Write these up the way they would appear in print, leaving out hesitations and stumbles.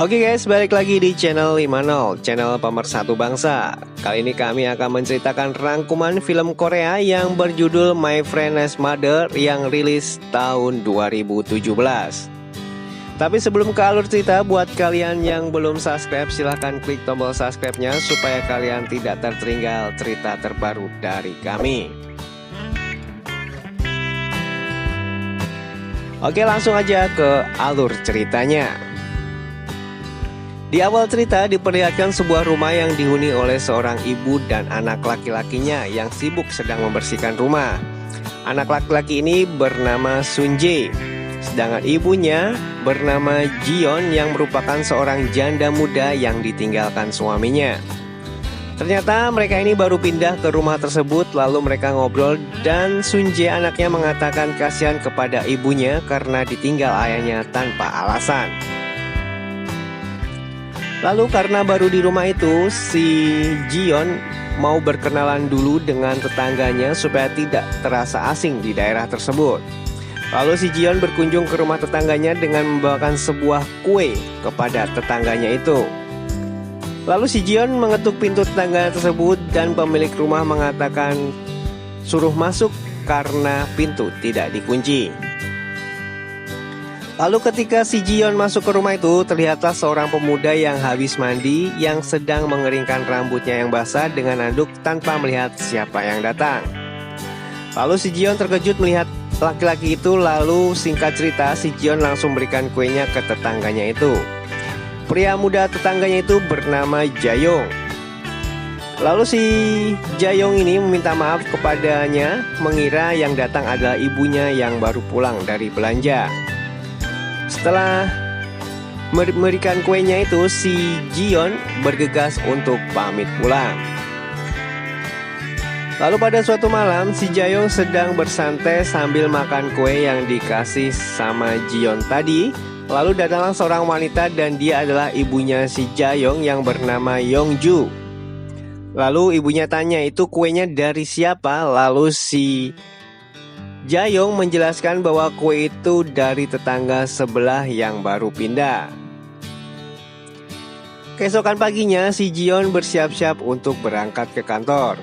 Oke guys, balik lagi di channel 50, channel pemersatu bangsa. Kali ini kami akan menceritakan rangkuman film Korea yang berjudul My Friend's Mother yang rilis tahun 2017. Tapi sebelum ke alur cerita, buat kalian yang belum subscribe, silahkan klik tombol subscribe-nya supaya kalian tidak tertinggal cerita terbaru dari kami. Oke, langsung aja ke alur ceritanya. Di awal cerita diperlihatkan sebuah rumah yang dihuni oleh seorang ibu dan anak laki-lakinya yang sibuk sedang membersihkan rumah. Anak laki-laki ini bernama Sun Jae, sedangkan ibunya bernama Jion yang merupakan seorang janda muda yang ditinggalkan suaminya. Ternyata mereka ini baru pindah ke rumah tersebut, lalu mereka ngobrol dan Sun Jae anaknya mengatakan kasihan kepada ibunya karena ditinggal ayahnya tanpa alasan. Lalu karena baru di rumah itu, si Jion mau berkenalan dulu dengan tetangganya supaya tidak terasa asing di daerah tersebut. Lalu si Jion berkunjung ke rumah tetangganya dengan membawakan sebuah kue kepada tetangganya itu. Lalu si Jion mengetuk pintu tetangga tersebut dan pemilik rumah mengatakan suruh masuk karena pintu tidak dikunci. Lalu ketika si Jion masuk ke rumah itu, terlihatlah seorang pemuda yang habis mandi yang sedang mengeringkan rambutnya yang basah dengan anduk tanpa melihat siapa yang datang. Lalu si Jion terkejut melihat laki-laki itu, lalu singkat cerita si Jion langsung berikan kuenya ke tetangganya itu. Pria muda tetangganya itu bernama Jayong. Lalu si Jayong ini meminta maaf kepadanya, mengira yang datang adalah ibunya yang baru pulang dari belanja. Setelah memberikan kuenya itu, si Jion bergegas untuk pamit pulang. Lalu pada suatu malam, si Jayong sedang bersantai sambil makan kue yang dikasih sama Jion tadi. Lalu datanglah seorang wanita dan dia adalah ibunya si Jayong yang bernama Yongju. Lalu ibunya tanya itu kuenya dari siapa, lalu si Jayong menjelaskan bahwa kue itu dari tetangga sebelah yang baru pindah. Keesokan paginya si Jion bersiap-siap untuk berangkat ke kantor.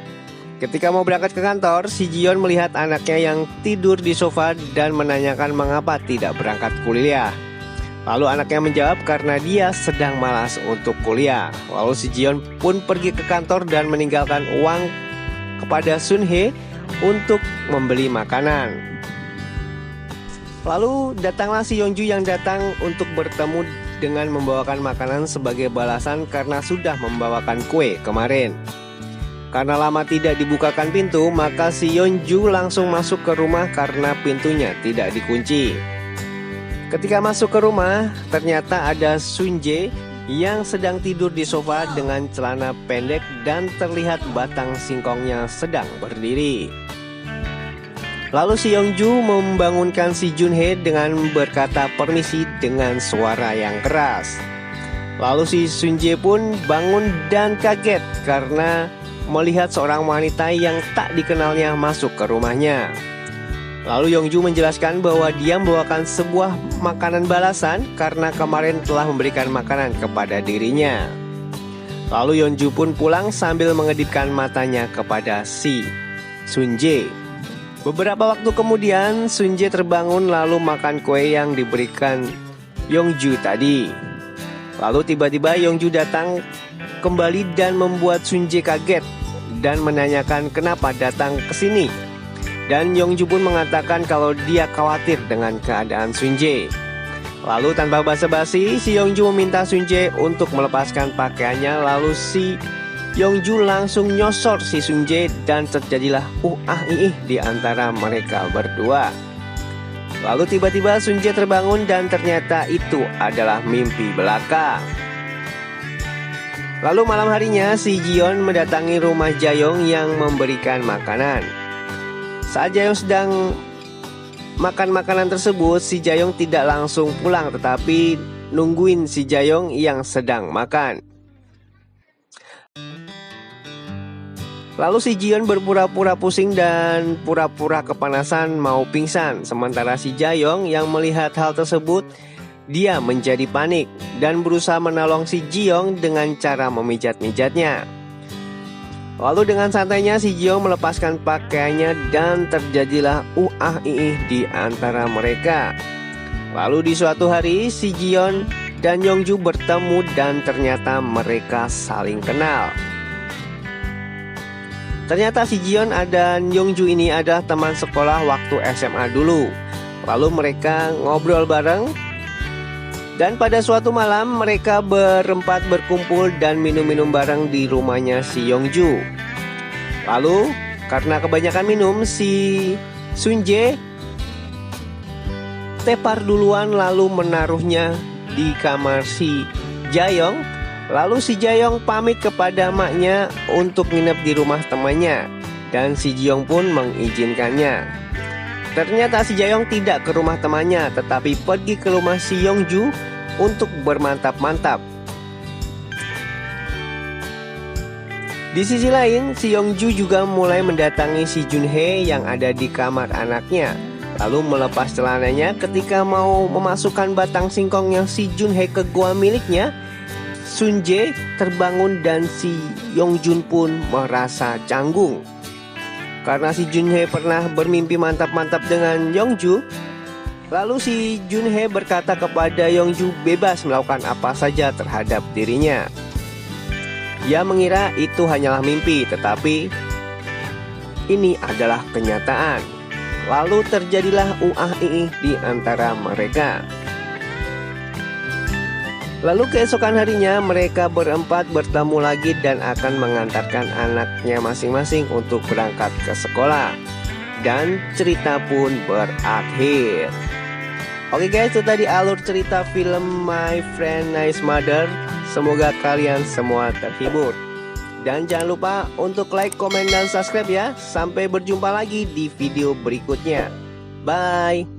Ketika mau berangkat ke kantor, si Jion melihat anaknya yang tidur di sofa dan menanyakan mengapa tidak berangkat kuliah. Lalu anaknya menjawab karena dia sedang malas untuk kuliah. Lalu si Jion pun pergi ke kantor dan meninggalkan uang kepada Sun Hye untuk membeli makanan. Lalu datanglah si Yongju yang datang untuk bertemu dengan membawakan makanan sebagai balasan karena sudah membawakan kue kemarin. Karena lama tidak dibukakan pintu, maka si Yongju langsung masuk ke rumah karena pintunya tidak dikunci. Ketika masuk ke rumah, ternyata ada Sun Jae yang sedang tidur di sofa dengan celana pendek dan terlihat batang singkongnya sedang berdiri. Lalu si Yongju membangunkan si Jun Hye dengan berkata permisi dengan suara yang keras. Lalu si Sun Jae pun bangun dan kaget karena melihat seorang wanita yang tak dikenalnya masuk ke rumahnya. Lalu Yongju menjelaskan bahwa dia membawakan sebuah makanan balasan karena kemarin telah memberikan makanan kepada dirinya. Lalu Yongju pun pulang sambil mengedipkan matanya kepada si Sun Jae. Beberapa waktu kemudian Sun Jae terbangun lalu makan kue yang diberikan Yongju tadi. Lalu tiba-tiba Yongju datang kembali dan membuat Sun Jae kaget dan menanyakan kenapa datang ke sini. Dan Yongju pun mengatakan kalau dia khawatir dengan keadaan Sun Jae. Lalu tanpa basa-basi, si Yongju meminta Sun Jae untuk melepaskan pakaiannya. Lalu si Yongju langsung nyosor si Sun Jae dan terjadilah di antara mereka berdua. Lalu tiba-tiba Sun Jae terbangun dan ternyata itu adalah mimpi belaka. Lalu malam harinya si Jion mendatangi rumah Jayong yang memberikan makanan. Saat Jayong sedang makan makanan tersebut, si Jayong tidak langsung pulang tetapi nungguin si Jayong yang sedang makan. Lalu si Jion berpura-pura pusing dan pura-pura kepanasan mau pingsan. Sementara si Jayong yang melihat hal tersebut Dia menjadi panik dan berusaha menolong si Ji-young dengan cara memijat-mijatnya. Lalu dengan santainya si Ji-young melepaskan pakaiannya dan terjadilah iih di antara mereka. Lalu di suatu hari si Ji-yeon dan Yeongju bertemu dan ternyata mereka saling kenal. Ternyata si Ji-yeon dan Yeongju ini adalah teman sekolah waktu SMA dulu. Lalu mereka ngobrol bareng. Dan pada suatu malam mereka berempat berkumpul dan minum-minum bareng di rumahnya si Yeongju. Lalu karena kebanyakan minum, si Sunjae tepar duluan lalu menaruhnya di kamar si Jaeyoung. Lalu si Jaeyoung pamit kepada maknya untuk nginep di rumah temannya. Dan si Ji-young pun mengizinkannya. Ternyata si Jaeyoung tidak ke rumah temannya, tetapi pergi ke rumah si Yeongju untuk bermantap-mantap. Di sisi lain, si Yeongju juga mulai mendatangi si Junhae yang ada di kamar anaknya. Lalu melepas celananya ketika mau memasukkan batang singkong yang si Junhae ke gua miliknya. Sunjae terbangun dan si Yeongjun pun merasa canggung. Karena si Junhae pernah bermimpi mantap-mantap dengan Yeongju. Lalu si Junhae berkata kepada Yeongju bebas melakukan apa saja terhadap dirinya. Ia mengira itu hanyalah mimpi, tetapi ini adalah kenyataan. Lalu terjadilah iih di antara mereka. Lalu keesokan harinya mereka berempat bertemu lagi dan akan mengantarkan anaknya masing-masing untuk berangkat ke sekolah. Dan cerita pun berakhir. Oke guys, itu tadi alur cerita film My Friend Nice Mother. Semoga kalian semua terhibur. Dan jangan lupa untuk like, komen, dan subscribe ya. Sampai berjumpa lagi di video berikutnya. Bye.